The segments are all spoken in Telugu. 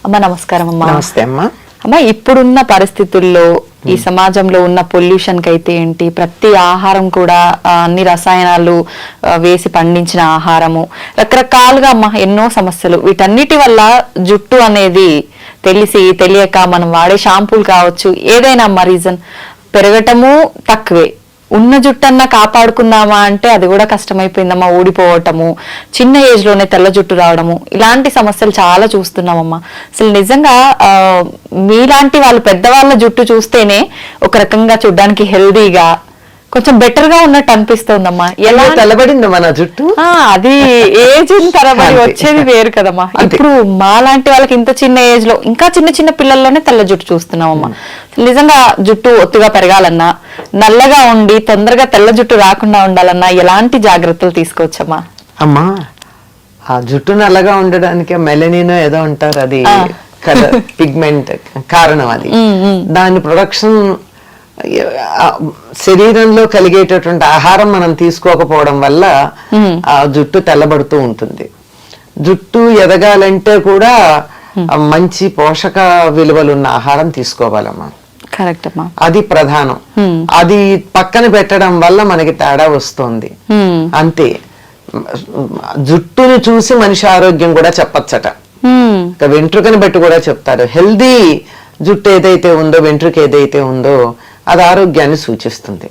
అమ్మ నమస్కారం అమ్మా. నమస్తే అమ్మా. అమ్మా, ఇప్పుడున్న పరిస్థితుల్లో ఈ సమాజంలో ఉన్న పొల్యూషన్ కి అయితే ఏంటి, ప్రతి ఆహారం కూడా అన్ని రసాయనాలు వేసి పండించిన ఆహారము, రకరకాలుగా అమ్మా ఎన్నో సమస్యలు. వీటన్నిటి వల్ల జుట్టు అనేది తెలియక మనం వాడే షాంపూలు కావచ్చు, ఏదైనా అమ్మా రీజన్ పెరగటము తక్కువే. ఉన్న జుట్టన్నా కాపాడుకుందామా అంటే అది కూడా కష్టమైపోయిందమ్మా. ఊడిపోవటము, చిన్న ఏజ్ లోనే తెల్ల జుట్టు రావడము, ఇలాంటి సమస్యలు చాలా చూస్తున్నామమ్మా. అసలు నిజంగా మీలాంటి వాళ్ళు పెద్దవాళ్ళ జుట్టు చూస్తేనే ఒక రకంగా చూడ్డానికి హెల్దీగా కొంచెం బెటర్ గా ఉన్నట్టు అనిపిస్తోందమ్మా. ఎలా తెల్లబడిందమ్మా నా జుట్టు? అది ఏజ్ తరబడి వచ్చేది వేరు కదమ్మా. ఇప్పుడు మాలాంటి వాళ్ళకి ఇంత చిన్న ఏజ్ లో, ఇంకా చిన్న చిన్న పిల్లల్లోనే తెల్ల జుట్టు చూస్తున్నామమ్మా. నిజంగా జుట్టు ఒత్తుగా పెరగాలన్నా, నల్లగా ఉండి తొందరగా తెల్ల జుట్టు రాకుండా ఉండాలన్నా ఎలాంటి జాగ్రత్తలు తీసుకోవచ్చమ్మా? అమ్మా, ఆ జుట్టు నల్లగా ఉండడానికి మెలనిన్ ఏదో అంటారు, అది పిగ్మెంట్ కారణం. అది దాని ప్రొడక్షన్ శరీరంలో కలిగేటటువంటి ఆహారం మనం తీసుకోకపోవడం వల్ల ఆ జుట్టు తెల్లబడుతూ ఉంటుంది. జుట్టు ఎదగాలంటే కూడా మంచి పోషక విలువలు ఉన్న ఆహారం తీసుకోవాలమ్మా. కరెక్ట్ అమ్మా. అది ప్రధానం. అది పక్కన పెట్టడం వల్ల మనకి తేడా వస్తుంది అంతే. జుట్టుని చూసి మనిషి ఆరోగ్యం కూడా చెప్పచ్చట. వెంట్రుకని బట్టి కూడా చెప్తారు. హెల్దీ జుట్టు ఏదైతే ఉందో, వెంట్రుక ఏదైతే ఉందో అది ఆరోగ్యాన్ని సూచిస్తుంది.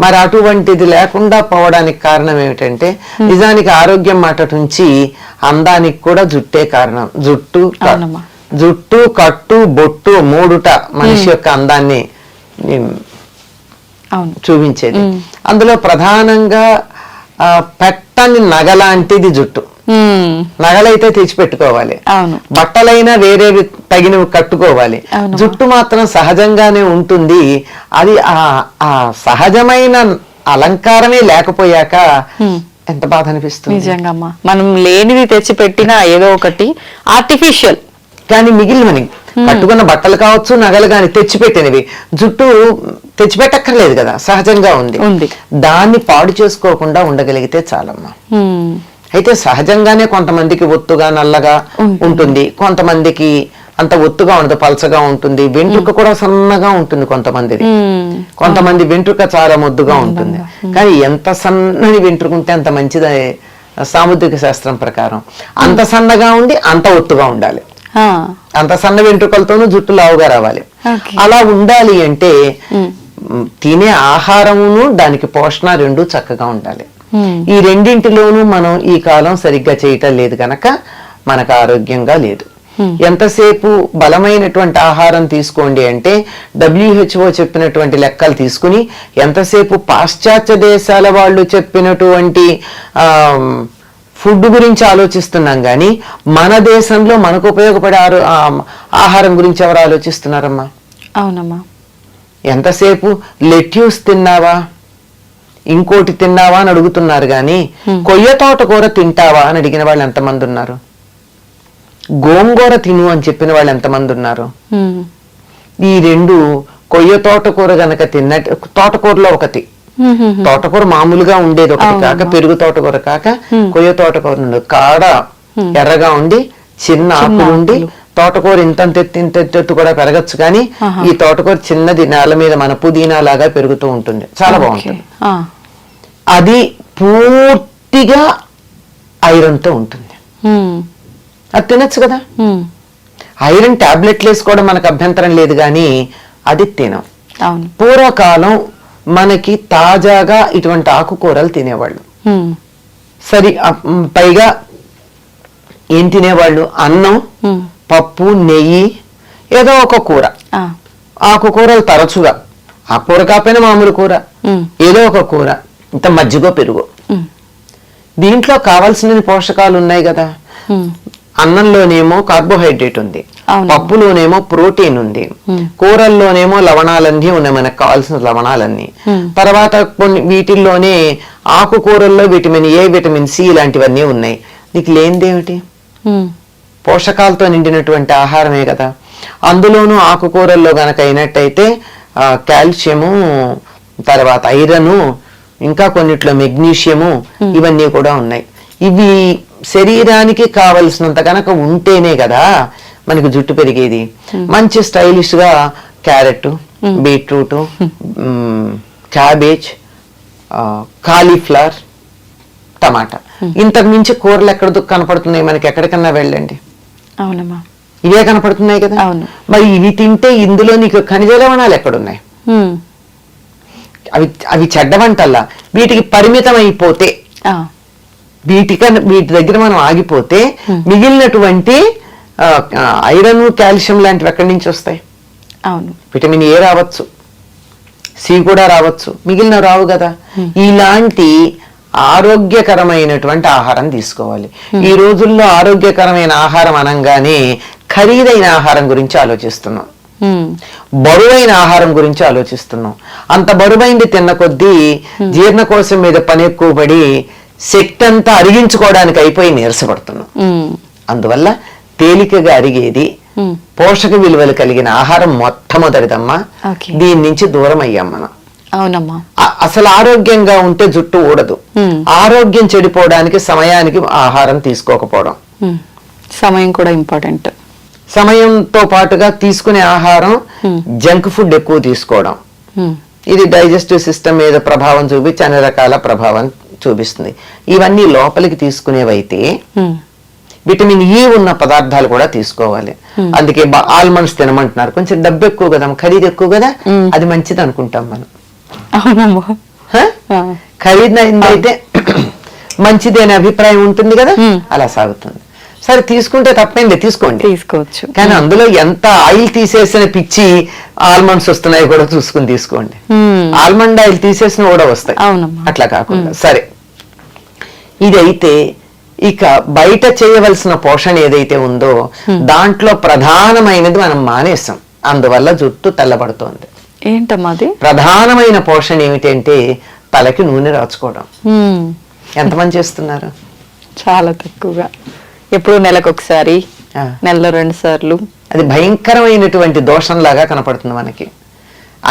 మరి అటువంటిది లేకుండా పోవడానికి కారణం ఏమిటంటే, నిజానికి ఆరోగ్యం మాట నుంచి అందానికి కూడా జుట్టే కారణం. జుట్టు కట్టు బొట్టు మూడుట మనిషి యొక్క అందాన్ని చూపించేది. అందులో ప్రధానంగా పెట్టని నగలాంటిది జుట్టు. నగలైతే తెచ్చిపెట్టుకోవాలి, బట్టలైనా వేరేవి తగినవి కట్టుకోవాలి. జుట్టు మాత్రం సహజంగానే ఉంటుంది. అది ఆ సహజమైన అలంకారమే లేకపోయాక ఎంత బాధ అనిపిస్తుంది. నిజంగా మనం లేనిది తెచ్చి పెట్టినా ఏదో ఒకటి ఆర్టిఫిషియల్. కానీ మిగిలినవి కట్టుకున్న బట్టలు కావచ్చు, నగలు కానీ తెచ్చిపెట్టినవి, జుట్టు తెచ్చిపెట్టక్కర్లేదు కదా, సహజంగా ఉంది. దాన్ని పాడు చేసుకోకుండా ఉండగలిగితే చాలమ్మా. అయితే సహజంగానే కొంతమందికి ఒత్తుగా నల్లగా ఉంటుంది, కొంతమందికి అంత ఒత్తుగా ఉండదు, పలచగా ఉంటుంది. వెంట్రుక కూడా సన్నగా ఉంటుంది కొంతమంది వెంట్రుక చాలా మొద్దుగా ఉంటుంది. కానీ ఎంత సన్నని వెంట్రుక ఉంటే అంత మంచిది సాముద్రిక శాస్త్రం ప్రకారం. అంత సన్నగా ఉండి అంత ఒత్తుగా ఉండాలి. అంత సన్న వెంట్రుకలతోనూ జుట్టు లావుగా రావాలి. అలా ఉండాలి అంటే తినే ఆహారమును దానికి పోషణ రెండు చక్కగా ఉండాలి. ఈ రెండింటిలోనూ మనం ఈ కాలం సరిగ్గా చేయటం లేదు కనుక మనకు ఆరోగ్యంగా లేదు. ఎంతసేపు బలమైనటువంటి ఆహారం తీసుకోండి అంటే WHO చెప్పినటువంటి లెక్కలు తీసుకుని, ఎంతసేపు పాశ్చాత్య దేశాల వాళ్ళు చెప్పినటువంటి ఫుడ్ గురించి ఆలోచిస్తున్నాం కానీ మన దేశంలో మనకు ఉపయోగపడే ఆహారం గురించి ఎవరు ఆలోచిస్తున్నారమ్మా? అవునమ్మా. ఎంతసేపు లెట్యూస్ తిన్నావా, ఇంకోటి తిన్నావా అని అడుగుతున్నారు గాని కొయ్య తోటకూర తింటావా అని అడిగిన వాళ్ళు ఎంతమంది ఉన్నారు? గోంగూర తిను అని చెప్పిన వాళ్ళు ఎంతమంది ఉన్నారు? ఈ రెండు, కొయ్య తోటకూర గనక తిన్నట్టు, తోటకూరలో ఒకటి, తోటకూర మామూలుగా ఉండేది ఒకటి కాక, పెరుగు తోటకూర కాక కొయ్య తోటకూర ఉండదు. కాడ ఎర్రగా ఉండి చిన్న ఆకులు ఉండి, తోటకూర ఇంతెత్తు కూడా పెరగచ్చు కానీ ఈ తోటకూర చిన్నది నేల మీద మన పుదీనా లాగా పెరుగుతూ ఉంటుంది, చాలా బాగుంటుంది. అది పూర్తిగా ఐరన్ తో ఉంటుంది. అది తినచ్చు కదా. ఐరన్ టాబ్లెట్లు వేసుకోవడం మనకు అభ్యంతరం లేదు కానీ అది తినం. పూర్వకాలం మనకి తాజాగా ఇటువంటి ఆకుకూరలు తినేవాళ్ళు. సరే, పైగా ఏం తినేవాళ్ళు? అన్నం, పప్పు, నెయ్యి, ఏదో ఒక కూర. ఆకుకూరలు తరచుగా, ఆ కూర కాకపోయినా మామూలు కూర, ఏదో ఒక కూర, ఇంత మజ్జిగో పెరుగు. దీంట్లో కావాల్సిన పోషకాలు ఉన్నాయి కదా. అన్నంలోనేమో కార్బోహైడ్రేట్ ఉంది, పప్పులోనేమో ప్రోటీన్ ఉంది, కూరల్లోనేమో లవణాలన్నీ ఉన్నాయి, మనకు కావాల్సిన లవణాలన్నీ. తర్వాత కొన్ని వీటిల్లోనే ఆకుకూరల్లో విటమిన్ ఏ, విటమిన్ సి ఇలాంటివన్నీ ఉన్నాయి. నీకు లేనిదేమిటి? పోషకాలతో నిండినటువంటి ఆహారమే కదా. అందులోనూ ఆకుకూరల్లో గనక అయినట్టయితే కాల్షియము, తర్వాత ఐరను, ఇంకా కొన్నిట్లో మెగ్నీషియము, ఇవన్నీ కూడా ఉన్నాయి. ఇవి శరీరానికి కావలసినంత కనుక ఉంటేనే కదా మనకి జుట్టు పెరిగేది. మంచి స్టైలిష్ గా క్యారెట్, బీట్రూట్, క్యాబేజ్, కాలీఫ్లవర్, టమాటా, ఇంతకు మించి కూరలు ఎక్కడ కనపడుతున్నాయి మనకి? ఎక్కడికన్నా వెళ్ళండి, అవునమ్మా, ఇవే కనపడుతున్నాయి కదా. అవును. మరి ఇవి తింటే ఇందులో నీకు ఖనిజ లవణాలు ఎక్కడున్నాయి? అవి అవి చెడ్డ వంటల్లా. వీటికి పరిమితం అయిపోతే, వీటి దగ్గర మనం ఆగిపోతే మిగిలినటువంటి ఐరన్, కాల్షియం లాంటివి ఎక్కడి నుంచి వస్తాయి? అవును, విటమిన్ ఏ రావచ్చు, సి కూడా రావచ్చు, మిగిలిన రావు కదా. ఇలాంటి ఆరోగ్యకరమైనటువంటి ఆహారం తీసుకోవాలి. ఈ రోజుల్లో ఆరోగ్యకరమైన ఆహారం అనగానే ఖరీదైన ఆహారం గురించి ఆలోచిస్తున్నాం, బరువైన ఆహారం గురించి ఆలోచిస్తున్నాం. అంత బరువైంది తిన్న కొద్దీ జీర్ణకోశం మీద పని ఎక్కువ పడి శక్తి అంతా అరిగించుకోవడానికి అయిపోయి నీరసపడుతున్నాం. అందువల్ల తేలికగా అరిగేది, పోషక విలువలు కలిగిన ఆహారం మొట్టమొదటిదమ్మా. దీని నుంచి దూరం అయ్యాం మనం. అవునమ్మా. అసలు ఆరోగ్యంగా ఉంటే జుట్టు ఊడదు. ఆరోగ్యం చెడిపోవడానికి సమయానికి ఆహారం తీసుకోకపోవడం, సమయం కూడా ఇంపార్టెంట్. సమయంతో పాటుగా తీసుకునే ఆహారం జంక్ ఫుడ్ ఎక్కువ తీసుకోవడం, ఇది డైజెస్టివ్ సిస్టమ్ మీద ప్రభావం చూపించి అన్ని రకాల ప్రభావం చూపిస్తుంది. ఇవన్నీ లోపలికి తీసుకునేవైతే విటమిన్ ఈ ఉన్న పదార్థాలు కూడా తీసుకోవాలి. అందుకే ఆల్మండ్స్ తినమంటున్నారు. కొంచెం డబ్బు ఎక్కువ కదా, ఖరీదు ఎక్కువ కదా, అది మంచిది అనుకుంటాం మనం. ఖరీదైతే మంచిది అనే అభిప్రాయం ఉంటుంది కదా, అలా సాగుతుంది. సరే, తీసుకుంటే తప్పేంది, తీసుకోండి, తీసుకోవచ్చు. కానీ అందులో ఎంత ఆయిల్ తీసేసిన పిచ్చి ఆల్మండ్స్ వస్తున్నాయి కూడా చూసుకుని తీసుకోండి. ఆల్మండ్ ఆయిల్ తీసేసిన కూడా వస్తాయి, అట్లా కాకుండా. సరే, ఇదైతే ఇక బయట చేయవలసిన పోషణ ఏదైతే ఉందో దాంట్లో ప్రధానమైనది మనం మానేసాం. అందువల్ల జుట్టు తెల్లబడుతోంది. ఏంటమ్మా అది? ప్రధానమైన పోషణ ఏమిటంటే తలకి నూనె రాచుకోవడం. ఎంతమంది చేస్తున్నారు? చాలా తక్కువగా. ఎప్పుడు నెలకొకసారి, నెలలో 2 సార్లు. అది భయంకరమైనటువంటి దోషంలాగా కనపడుతుంది మనకి.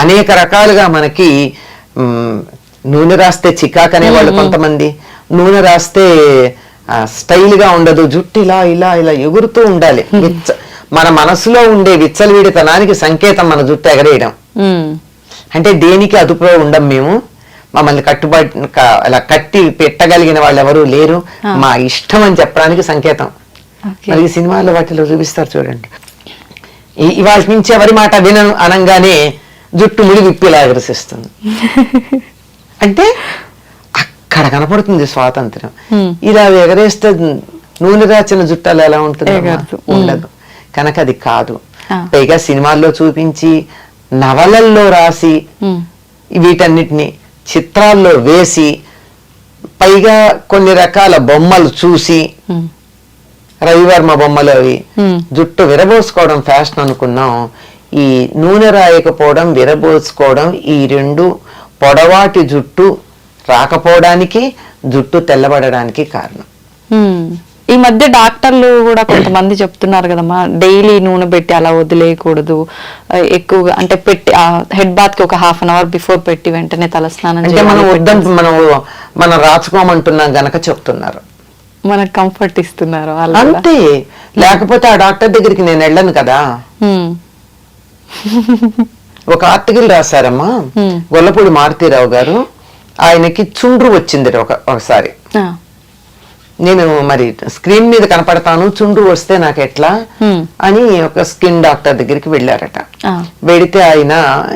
అనేక రకాలుగా మనకి నూనె రాస్తే చికాక్ అనేవాళ్ళు కొంతమంది, నూనె రాస్తే స్టైల్ గా ఉండదు, జుట్టు ఇలా ఇలా ఇలా ఎగురుతూ ఉండాలి. మన మనసులో ఉండే విచ్చలవిడితనానికి సంకేతం మన జుట్టు ఎగరేయడం. అంటే దేనికి అదుపులో ఉండం మేము, మమ్మల్ని అలా కట్టి పెట్టగలిగిన వాళ్ళు ఎవరు లేరు, మా ఇష్టం అని చెప్పడానికి సంకేతం. మరి సినిమాల్లో వాటిలో చూపిస్తారు చూడండి, ఇవాళ నుంచి ఎవరి మాట వినను అనగానే జుట్టు ముడి విప్పిలా ఎగరసిస్తుంది. అంటే అక్కడ కనపడుతుంది స్వాతంత్ర్యం. ఇలా ఎగరేస్తే నూనె రాచిన జుట్టాలు ఎలా ఉంటుంది? ఉండదు. కనుక అది కాదు. పైగా సినిమాల్లో చూపించి, నవలల్లో రాసి, వీటన్నిటిని చిత్రాల్లో వేసి, పైగా కొన్ని రకాల బొమ్మలు చూసి, రవివర్మ బొమ్మలు అవి, జుట్టు విరబోసుకోవడం ఫ్యాషన్ అనుకున్నాం. ఈ నూనె రాయకపోవడం, విరబోసుకోవడం, ఈ రెండు పొడవాటి జుట్టు రాకపోవడానికి, జుట్టు తెల్లబడడానికి కారణం. ఈ మధ్య డాక్టర్లు కూడా కొంతమంది చెప్తున్నారు కదమ్మా, డైలీ నూనె పెట్టి అలా వదిలేయకూడదు, ఎక్కువగా అంటే పెట్టి హెడ్ బాత్ కి ఒక ½ అన్ అవర్ బిఫోర్ పెట్టి వెంటనే తలస్నానం చేయాలి. మనం రాచుకోమంటున్నాం గనక చెప్తున్నారు, మనకు కంఫర్ట్ ఇస్తున్నారు అంతే. లేకపోతే ఆ డాక్టర్ దగ్గరికి నేను వెళ్ళను కదా. ఒక ఆర్టికల్ రాశారమ్మా గొల్లపూడి మారుతీరావు గారు, ఆయనకి చుండ్రు వచ్చింది ఒకసారి. నేను మరి స్క్రీన్ మీద కనపడతాను, చుండ్రు వస్తే నాకు ఎట్లా అని ఒక స్కిన్ డాక్టర్ దగ్గరికి వెళ్ళారట. వెడితే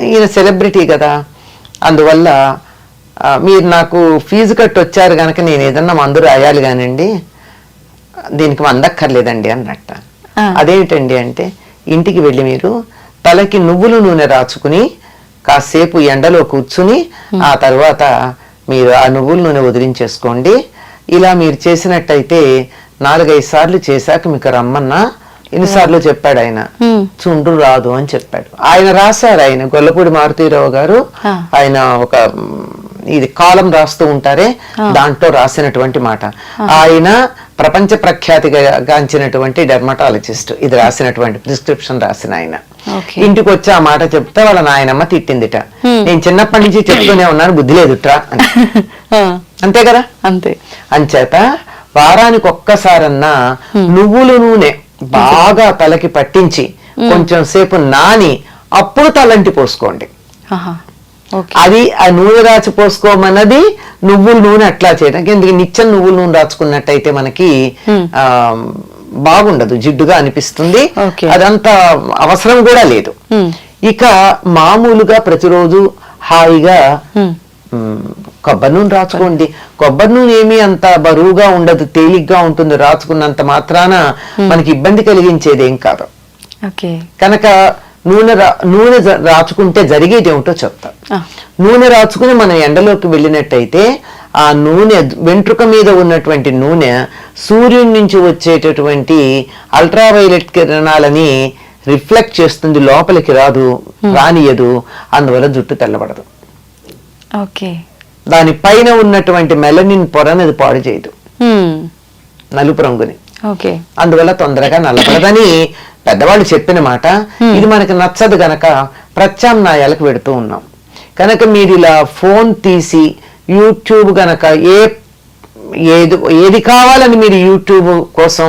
ఈయన సెలబ్రిటీ కదా, అందువల్ల మీరు నాకు ఫీజు కట్టి వచ్చారు కనుక నేను ఏదన్నా మందు రాయాలి కానండి, దీనికి మందక్కర్లేదండి అన్నట్ట. అదేమిటండి అంటే, ఇంటికి వెళ్ళి మీరు తలకి నువ్వుల నూనె రాచుకుని కాసేపు ఎండలో కూర్చుని ఆ తర్వాత మీరు ఆ నువ్వుల నూనె వదిలించేసుకోండి. ఇలా మీరు చేసినట్టయితే 4-5 సార్లు చేశాక మీకు రమ్మన్నా, ఎన్నిసార్లు చెప్పాడు ఆయన, చుండ్రు రాదు అని చెప్పాడు. ఆయన రాశారు, ఆయన గొల్లపూడి మారుతీరావు గారు, ఆయన ఒక ఇది కాలం రాస్తూ ఉంటారే, దాంట్లో రాసినటువంటి మాట. ఆయన ప్రపంచ ప్రఖ్యాతిగాంచినటువంటి డెర్మటాలజిస్ట్, ఇది రాసినటువంటి ప్రిస్క్రిప్షన్ రాసిన ఆయన. ఇంటికి వచ్చి ఆ మాట చెప్తే వాళ్ళ నాయనమ్మ తిట్టిందిట, నేను చిన్నప్పటి నుంచి చెప్తూనే ఉన్నాను, బుద్ధి లేదుట్రా అని. అంతే కదా, అంతే. అంచేత వారానికి ఒక్కసారన్నా నువ్వుల నూనె బాగా తలకి పట్టించి కొంచెం సేపు నాని అప్పుడు తలంటి పోసుకోండి. ఆహా. ఓకే. అది ఆ నూనె రాచి పోసుకోమన్నది నువ్వుల నూనె అట్లా చేయడానికి. ఎందుకు నిత్యం నువ్వుల నూనె రాచుకున్నట్టయితే మనకి బాగుండదు, జిడ్డుగా అనిపిస్తుంది. ఓకే. అదంతా అవసరం కూడా లేదు. ఇక మామూలుగా ప్రతిరోజు హాయిగా కొబ్బరి నూనె రాచుకోండి. కొబ్బరి నూనె ఏమీ అంత బరువుగా ఉండదు, తేలిగ్గా ఉంటుంది. రాచుకున్నంత మాత్రాన మనకి ఇబ్బంది కలిగించేది ఏం కాదు. ఓకే. కనుక నూనె రాచుకుంటే జరిగేది ఏమిటో చెప్తా. నూనె రాచుకుని మనం ఎండలోకి వెళ్ళినట్టయితే ఆ నూనె వెంట్రుక మీద ఉన్నటువంటి నూనె సూర్యుడి నుంచి వచ్చేటటువంటి అల్ట్రావైలెట్ కిరణాలని రిఫ్లెక్ట్ చేస్తుంది, లోపలికి రానియదు. అందువల్ల జుట్టు తెల్లబడదు. ఓకే. దాని పైన ఉన్నటువంటి మెలనిన్ పొరని అది పాడు చేయదు, నలుపు రంగుని. ఓకే. అందువల్ల తొందరగా నల్లబడదని పెద్దవాళ్ళు చెప్పిన మాట. ఇది మనకి నచ్చదు గనక ప్రత్యామ్నాయాలకు పెడుతూ ఉన్నాం. కనుక మీరు ఇలా ఫోన్ తీసి యూట్యూబ్ గనక ఏది కావాలని మీరు యూట్యూబ్ కోసం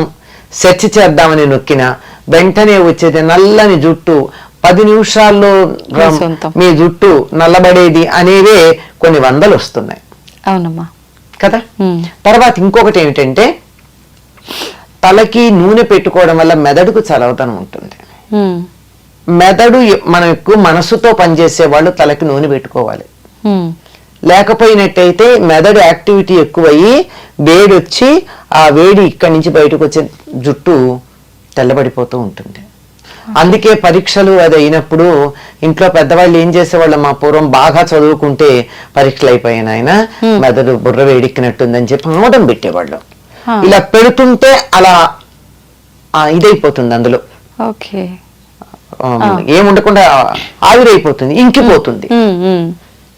సెర్చ్ చేద్దామని నొక్కిన వెంటనే వచ్చేది నల్లని జుట్టు, 10 నిమిషాల్లో మీ జుట్టు నల్లబడేది అనేవే కొన్ని వందలు వస్తున్నాయి. అవునమ్మా కదా. తర్వాత ఇంకొకటి ఏమిటంటే, తలకి నూనె పెట్టుకోవడం వల్ల మెదడుకు చలవతనం ఉంటుంది. మెదడు మనం ఎక్కువ మనసుతో పనిచేసే వాళ్ళు తలకి నూనె పెట్టుకోవాలి. లేకపోయినట్టయితే మెదడు యాక్టివిటీ ఎక్కువయ్యి వేడి వచ్చి ఆ వేడి ఇక్కడి నుంచి బయటకు వచ్చే జుట్టు తెల్లబడిపోతూ ఉంటుంది. అందుకే పరీక్షలు అది అయినప్పుడు ఇంట్లో పెద్దవాళ్ళు ఏం చేసేవాళ్ళు, మా పూర్వం బాగా చదువుకుంటే పరీక్షలు అయిపోయాను ఆయన మెదడు బుర్ర వేడెక్కినట్టుందని చెప్పి ఆమోదం పెట్టేవాళ్ళు. ఇలా పెడుతుంటే అలా ఇదైపోతుంది, అందులో ఏముండకుండా ఆవిరైపోతుంది, ఇంకిపోతుంది.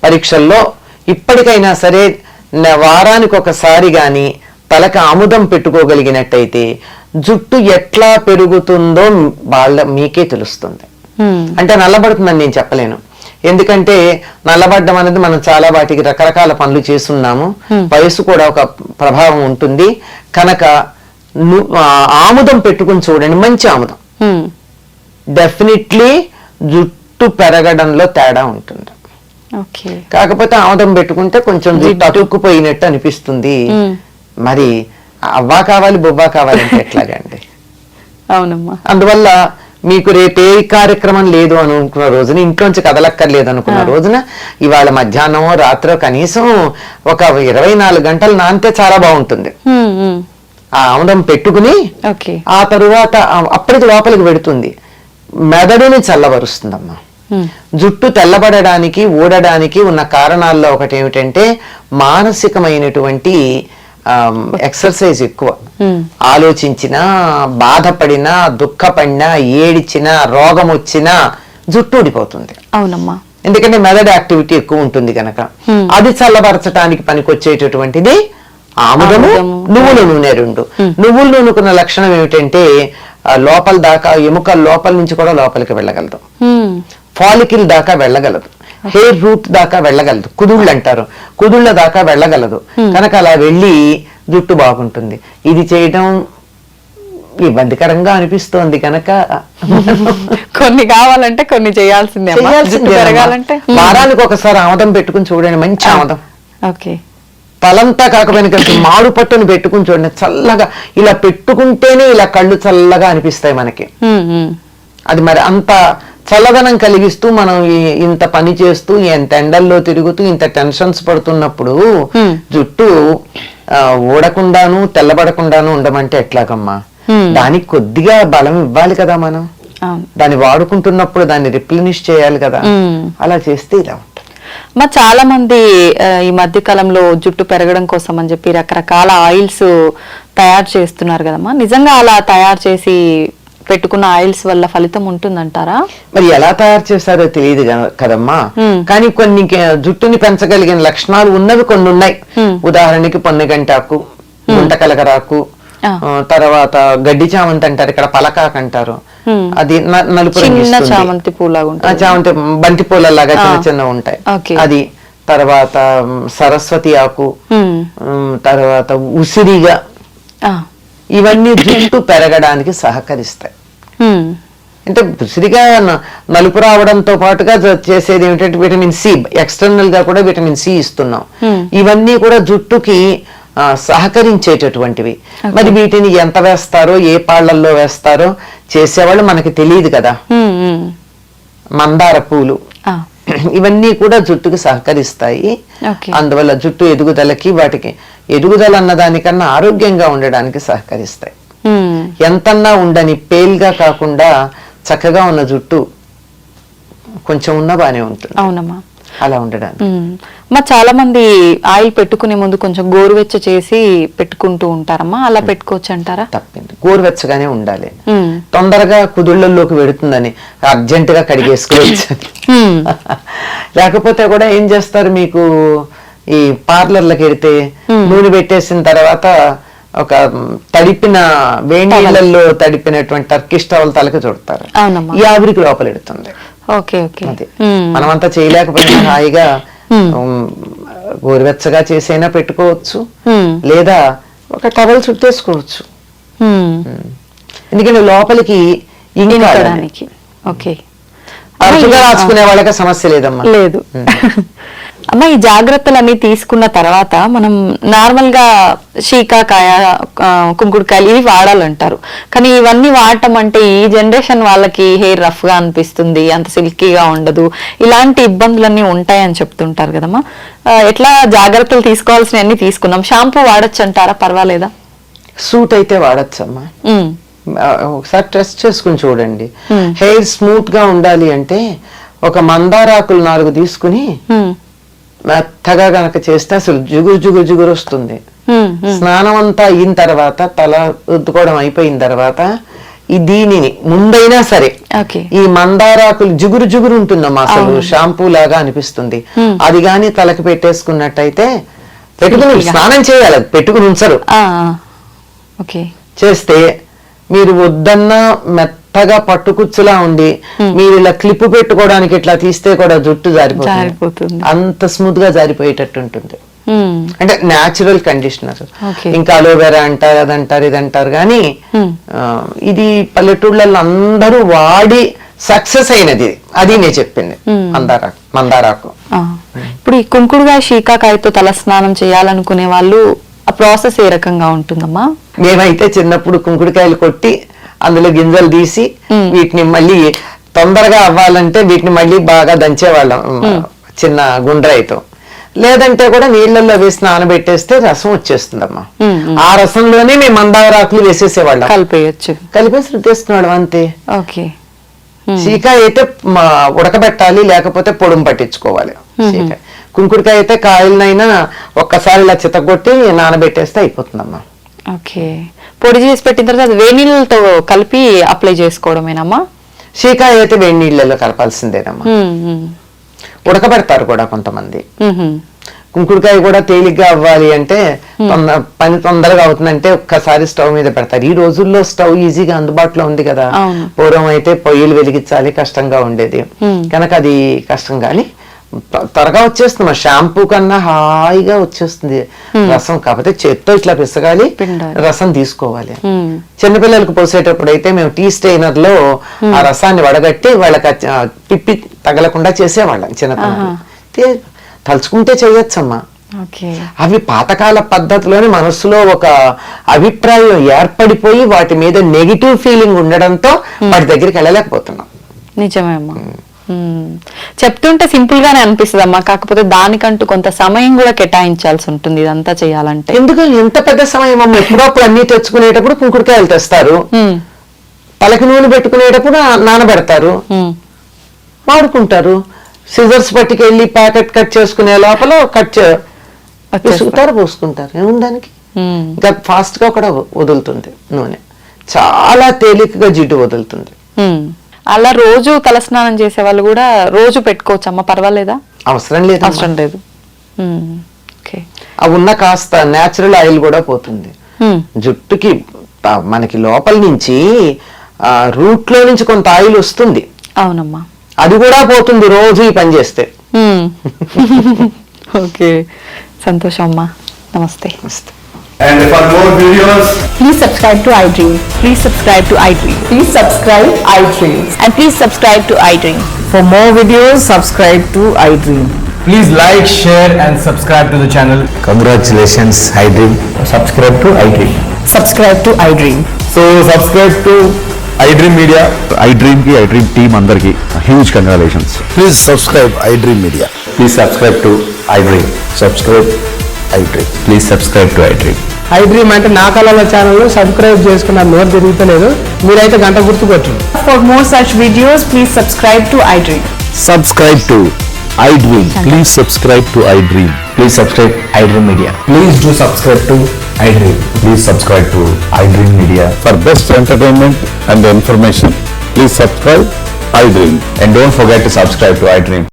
పరీక్షల్లో ఇప్పటికైనా సరే వారానికి ఒకసారి గాని తలకి ఆముదం పెట్టుకోగలిగినట్టయితే జుట్టు ఎట్లా పెరుగుతుందో మీకే తెలుస్తుంది. అంటే నల్లబడుతుందని నేను చెప్పలేను, ఎందుకంటే నల్లబడ్డం అనేది మనం చాలా వాటికి రకరకాల పనులు చేస్తున్నాము. వయసు కూడా ఒక ప్రభావం ఉంటుంది. కనుక ఆముదం పెట్టుకుని చూడండి, మంచి ఆముదం. డెఫినెట్లీ జుట్టు పెరగడంలో తేడా ఉంటుంది. కాకపోతే ఆముదం పెట్టుకుంటే కొంచెం జుట్టు అతుక్కుపోయినట్టు అనిపిస్తుంది. మరి అవ్వా కావాలి బొవ్వా కావాలంటే ఎట్లాగండి. అవునమ్మా. అందువల్ల మీకు రేపు ఏ కార్యక్రమం లేదు అనుకున్న రోజున, ఇంట్లోంచి కదలక్కర్లేదు అనుకున్న రోజున ఇవాళ మధ్యాహ్నమో రాత్రో కనీసం ఒక 24 గంటలు నానితే చాలా బాగుంటుంది. ఆ ఆముదం పెట్టుకుని ఆ తరువాత అప్పటికి లోపలికి పెడుతుంది, మెదడుని చల్లబరుస్తుందమ్మా. జుట్టు తెల్లబడడానికి ఊడడానికి ఉన్న కారణాల్లో ఒకటి ఏమిటంటే మానసికమైనటువంటి ఎక్సర్సైజ్ ఎక్కువ. ఆలోచించినా, బాధపడినా, దుఃఖపడినా, ఏడిచినా, రోగం వచ్చినా జుట్టు ఊడిపోతుంది. అవునమ్మా. ఎందుకంటే మెదడు యాక్టివిటీ ఎక్కువ ఉంటుంది కనుక. అది చల్లబరచడానికి పనికొచ్చేటటువంటిది ఆముదము, నువ్వుల నూనె. నువ్వుల నూనెకున్న లక్షణం ఏమిటంటే లోపల దాకా, ఎముకల లోపల నుంచి కూడా లోపలికి వెళ్ళగలదు, ఫాలికిల్ దాకా వెళ్ళగలదు, హెయిర్ రూట్ దాకా వెళ్ళగలదు, కుదుళ్ళు అంటారు, కుదుళ్ళ దాకా వెళ్ళగలదు. కనుక అలా వెళ్ళి జుట్టు బాగుంటుంది. ఇది చేయడం ఇబ్బందికరంగా అనిపిస్తోంది కనుక కొన్ని కావాలంటే కొన్ని చేయాల్సిందే. వారానికి ఒకసారి ఆముదం పెట్టుకుని చూడండి, మంచి ఆముదం. తలంతా కాకపోయినా కలిసి మాడు పట్టును పెట్టుకుని చూడండి, చల్లగా. ఇలా పెట్టుకుంటేనే ఇలా కళ్ళు చల్లగా అనిపిస్తాయి మనకి. అది మరి అంత చల్లదనం కలిగిస్తూ మనం ఇంత పని చేస్తూ, ఎంత ఎండల్లో తిరుగుతూ, ఇంత టెన్షన్స్ పడుతున్నప్పుడు జుట్టు ఊడకుండాను తెల్లబడకుండాను ఉండమంటే ఎట్లాగమ్మా? దానికి కొద్దిగా బలం ఇవ్వాలి కదా మనం. దాన్ని వాడుకుంటున్నప్పుడు దాన్ని రిప్లెనిష్ చేయాలి కదా. అలా చేస్తే ఇలా ఉంటుంది. చాలా మంది ఈ మధ్య కాలంలో జుట్టు పెరగడం కోసం అని చెప్పి రకరకాల ఆయిల్స్ తయారు చేస్తున్నారు కదమ్మా. నిజంగా అలా తయారు చేసి పెట్టుకున్న ఆయిల్స్ వల్ల ఫలితం ఉంటుందంటారా? మరి ఎలా తయారు చేస్తారో తెలియదు కదమ్మా. కానీ కొన్ని జుట్టుని పెంచగలిగిన లక్షణాలు ఉన్నవి కొన్ని ఉన్నాయి. ఉదాహరణకి పొన్నగంటాకు, గుంటకలకరాకు, తర్వాత గడ్డి చామంతి అంటారు, ఇక్కడ పలకాకు అంటారు. అది నలుపు చామంతి చామంతి బంతి పూలలాగా చిన్న చిన్న ఉంటాయి అది. తర్వాత సరస్వతి ఆకు, తర్వాత ఉసిరిగా, ఇవన్నీ జుట్టు పెరగడానికి సహకరిస్తాయి. ఉమ్, అంటే విసిరిగా నలుపు రావడంతో పాటుగా చేసేది ఏమిటంటే విటమిన్ సి, ఎక్స్టర్నల్ గా కూడా విటమిన్ సి ఇస్తున్నాం. ఇవన్నీ కూడా జుట్టుకి సహకరించేటటువంటివి. మరి వీటిని ఎంత వేస్తారో, ఏ పాళ్లల్లో వేస్తారో చేసేవాళ్ళు మనకి తెలియదు కదా. మందార పూలు ఇవన్నీ కూడా జుట్టుకి సహకరిస్తాయి. అందువల్ల జుట్టు ఎదుగుదలకి, వాటికి ఎదుగుదల అన్నదానికన్నా ఆరోగ్యంగా ఉండడానికి సహకరిస్తాయి. ఎంతన్నా ఉండని పేల్గా కాకుండా చక్కగా ఉన్న జుట్టు కొంచెం ఉన్నా బానే ఉంటుంది. అవునమ్మా, అలా ఉండడానికి. మా చాలా మంది ఆయిల్ పెట్టుకునే ముందు కొంచెం గోరువెచ్చ చేసి పెట్టుకుంటూ ఉంటారమ్మా, అలా పెట్టుకోవచ్చు అంటారా? తప్పింది, గోరువెచ్చగానే ఉండాలి. తొందరగా కుదుళ్ళల్లోకి వెడుతుందని అర్జెంట్ గా కడిగేసుకోవచ్చు. లేకపోతే కూడా ఏం చేస్తారు, మీకు ఈ పార్లర్లకు వెడితే నూనె పెట్టేసిన తర్వాత ఒక తడిపిన వేడి నీళ్ళల్లో తడిపినటువంటి టర్కిష్ టవల్ తలకి చుడతారు. ఈ ఆవిరికి లోపల ఎడుతుంది. మనమంతా చేయలేకపోయినా హాయిగా గోరువెచ్చగా చేసైనా పెట్టుకోవచ్చు, లేదా ఒక టవల్ చుట్టేసుకోవచ్చు. ఎందుకంటే లోపలికి ఇంకడానికి తరచుగా రాసుకునే వాళ్ళకి సమస్య లేదమ్మా. లేదు అమ్మ. ఈ జాగ్రత్తలన్నీ తీసుకున్న తర్వాత మనం నార్మల్ గా శీకాకాయ, కుంకుడుకాయలు ఇవి వాడాలంటారు. కానీ ఇవన్నీ వాడటం అంటే ఈ జనరేషన్ వాళ్ళకి హెయిర్ రఫ్ గా అనిపిస్తుంది, అంత సిల్కీగా ఉండదు, ఇలాంటి ఇబ్బందులన్నీ ఉంటాయని చెప్తుంటారు కదమ్మా. ఎట్లా జాగ్రత్తలు తీసుకోవాల్సినవన్నీ తీసుకున్నాం. షాంపూ వాడచ్చు అంటారా? పర్వాలేదా? సూట్ అయితే వాడచ్చమ్మా. ఒకసారి టెస్ట్ చేసుకుని చూడండి. హెయిర్ స్మూత్ గా ఉండాలి అంటే ఒక మందారాకులు 4 తీసుకుని మెత్తగా గనక చేస్తే అసలు జిగురు వస్తుంది. స్నానం అంతా అయిన తర్వాత, తల రుద్దుకోవడం అయిపోయిన తర్వాత దీనిని ముందైనా సరే ఈ మందారాకులు జిగురు ఉంటుందమ్మా, అసలు షాంపూ లాగా అనిపిస్తుంది. అది గాని తలకి పెట్టేసుకున్నట్టయితే, పెట్టుకుని స్నానం చేయాలి, పెట్టుకుని ఉంచరు. చేస్తే మీరు వద్దన్నా మెత్తగా పట్టుకుచ్చులా ఉండి మీరు ఇలా క్లిప్ పెట్టుకోవడానికి ఇట్లా తీస్తే కూడా జుట్టు జారిపోతుంది. అంత స్మూత్ గా జారిపోయేటట్టు ఉంటుంది. అంటే న్యాచురల్ కండిషనర్. ఇంకా అలోవెరా అంటారు, అదంటారు, ఇదంటారు. కానీ ఇది పల్లెటూళ్ళల్లో అందరూ వాడి సక్సెస్ అయినది. అది నేను చెప్పింది మందారాకు. ఇప్పుడు ఈ కుంకుడుగా శీకాకాయతో తల స్నానం చేయాలనుకునే వాళ్ళు ఆ ప్రాసెస్ ఏ రకంగా ఉంటుందమ్మా? మేమైతే చిన్నప్పుడు కుంకుడుకాయలు కొట్టి అందులో గింజలు తీసి వీటిని మళ్ళీ తొందరగా అవ్వాలంటే వీటిని మళ్ళీ బాగా దంచేవాళ్ళం చిన్న గుండ్రాయితో. లేదంటే కూడా నీళ్లలో వేసి నానబెట్టేస్తే రసం వచ్చేస్తుందమ్మా. ఆ రసంలోనే మేము మందారాకులు వేసేసేవాళ్ళం. కలిపేసి రుద్దేసుకున్నాడు అంతే. శీకాయ అయితే ఉడకబెట్టాలి, లేకపోతే పొడుం పట్టించుకోవాలి. శీకాయ కుంకుడుకాయ అయితే కాయలనైనా ఒక్కసారి ఇలా చితగొట్టి నానబెట్టేస్తే అయిపోతుందమ్మా. పొడి చేసి పెట్టిన తర్వాత అది వేడి నీళ్ళతో కలిపి అప్లై చేసుకోవడమేనమ్మా? శీకాయ అయితే వేడి నీళ్ళలో కలపాల్సిందేనమ్మా. ఉడకబెడతారు కూడా కొంతమంది. కుంకుడుకాయ కూడా తేలిగ్గా అవ్వాలి అంటే, పని తొందరగా అవుతుందంటే ఒక్కసారి స్టవ్ మీద పెడతారు. ఈ రోజుల్లో స్టవ్ ఈజీగా అందుబాటులో ఉంది కదా. పూర్వం అయితే పొయ్యిలు వెలిగించాలి, కష్టంగా ఉండేది కనుక అది కష్టం. కానీ త్వరగా వచ్చేస్తుంది. షాంపూ కన్నా హాయిగా వచ్చేస్తుంది రసం. కాకపోతే చేత్తో ఇట్లా పిసగాలి, రసం తీసుకోవాలి. చిన్నపిల్లలకు పోసేటప్పుడు అయితే మేము టీ స్టెయినర్ లో ఆ రసాన్ని వడగట్టి వాళ్ళకి పిప్పి తగలకుండా చేసేవాళ్ళం చిన్నపిల్లలు. తలుచుకుంటే చెయ్యొచ్చమ్మా. అవి పాతకాల పద్ధతిలోని మనస్సులో ఒక అభిప్రాయం ఏర్పడిపోయి వాటి మీద నెగిటివ్ ఫీలింగ్ ఉండడంతో వాటి దగ్గరికి వెళ్ళలేకపోతున్నాం. నిజమే అమ్మా. చెప్తుంటే సింపుల్ గానే అనిపిస్తుంది అమ్మా, కాకపోతే దానికంటూ కొంత సమయం కూడా కేటాయించాల్సి ఉంటుంది ఇదంతా చేయాలంటే. ఎందుకని ఎంత పెద్ద సమయం అమ్మ? ఎప్పుడప్పుడు అన్ని తెచ్చుకునేటప్పుడు కుంకుడుకాయలు తెస్తారు, తలకి నూనె పెట్టుకునేటప్పుడు నానబెడతారు, వాడుకుంటారు. సిజర్స్ పట్టుకెళ్ళి ప్యాకెట్ కట్ చేసుకునే లోపల విసుగుతారు, పోసుకుంటారు. ఏముందానికి ఇంకా ఫాస్ట్ గా కూడా వదులుతుంది నూనె, చాలా తేలికగా జిడ్డు వదులుతుంది. అలా రోజు తలస్నానం చేసే వాళ్ళు కూడా రోజు పెట్టుకోవచ్చు అమ్మ? పర్వాలేదా? అవసరం లేదు. ఆ ఉన్న కాస్త నేచురల్ ఆయిల్ కూడా పోతుంది జుట్టుకి. మనకి లోపల నుంచి రూట్ లో నుంచి కొంత ఆయిల్ వస్తుంది. అవునమ్మా, అది కూడా పోతుంది రోజు ఈ పని చేస్తే. ఓకే, సంతోషం అమ్మా. నమస్తే. నమస్తే. And for more videos, Please subscribe to iDream. Please subscribe to iDream. Please subscribe iDream. And please subscribe to iDream. For more videos, subscribe to iDream. please like, share and subscribe to the channel. Congratulations, iDream. Subscribe to iDream. Subscribe to iDream. So subscribe to iDream Media. iDream ki iDream team అందరికి huge congratulations. Please subscribe iDream Media. Please subscribe to iDream. Subscribe iDream. Please subscribe to iDream. iDream అంటే నా కళల ఛానల్ సబ్స్క్రైబ్ చేసుకున్న నోరు తిరుగుతలేదు, మీరైతే గంట గుర్తు కొట్టండి. For more such videos, please subscribe to iDream. Subscribe to iDream. Please subscribe to iDream. Please subscribe iDream Media. Please do subscribe to iDream. Please subscribe to iDream Media. For best entertainment and information, please subscribe iDream. And don't forget to subscribe to iDream.